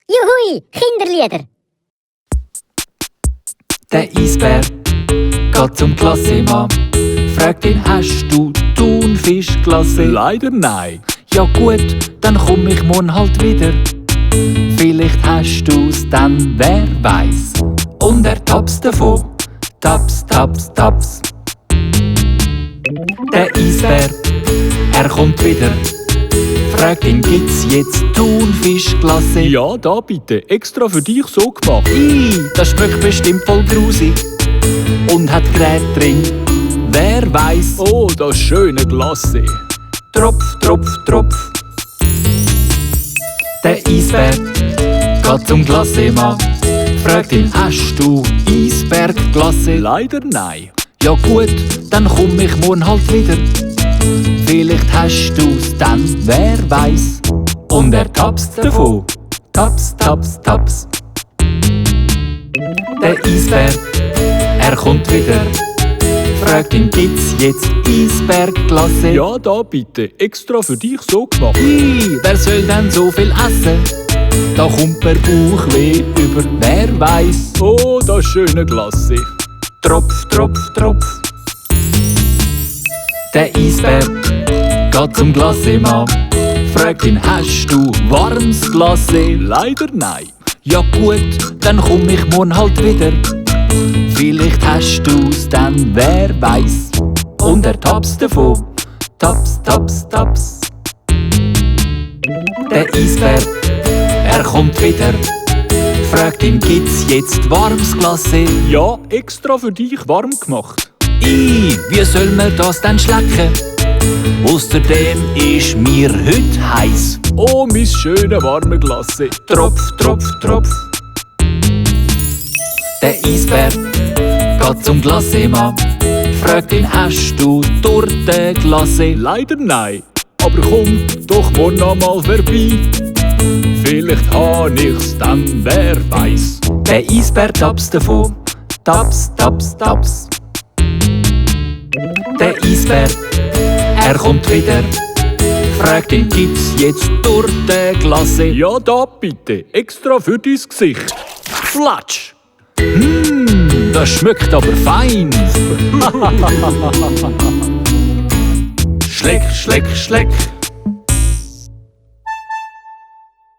Juhui, Kinderlieder. Der Eisbär geht zum Glasseemann, fragt ihn, hast du Thunfischglasse? Leider nein. Ja gut, dann komm ich morgen halt wieder. Vielleicht hast du's dann, wer weiß. Und er tapst davon, taps, taps, taps. Der Eisbär, er kommt wieder, fragt ihn, gibt's jetzt Thunfischglasse? Ja, da bitte, extra für dich so gemacht. Das schmeckt bestimmt voll grusig und hat Gerät drin, wer weiß. Oh, das schöne Glasse. Tropf, tropf, tropf. Der Eisbär geht zum Glasseemann, fragt ihn, hast du Eisbergglasse? Leider nein. Ja gut, dann komm ich morgen halt wieder. Vielleicht hast du's dann, wer weiß. Und er tapst davon, taps, taps, taps. Der Eisbär, er kommt wieder, fragt ihn, gibt's jetzt Eisbergglasse? Ja, da bitte, extra für dich so gemacht. Wer soll denn so viel essen? Da kommt mir Bauchweh über, wer weiß. Oh, das schöne Glasse. Tropf, tropf, tropf. Der Eisbär geht zum Glasseemann, fragt ihn, hast du warmes Glasse? Leider nein. Ja gut, dann komm ich morgen halt wieder. Vielleicht hast du's dann, wer weiß. Und er tapst davon, taps, taps, taps. Der Eisbär, er kommt wieder, fragt ihn, gibt's jetzt warmes Glasse? Ja, extra für dich warm gemacht. Wie soll man das denn schlecken? Außerdem ist mir heute heiß. Oh, mein schöne warme Glasse. Tropf, tropf, tropf. Der Eisbär geht zum Glasseemann, fragt ihn, hast du Tortenglasse? Leider nein, aber komm doch morgen einmal vorbei. Vielleicht han ich's dann, wer weiß. Der Eisbär taps davon, taps, taps, taps. Der Eisbär, er kommt wieder, fragt ihn, gibt's jetzt Tortenglasse? Ja, da bitte, extra für dein Gesicht. Flatsch! Das schmeckt aber fein. Schleck, schleck, schleck.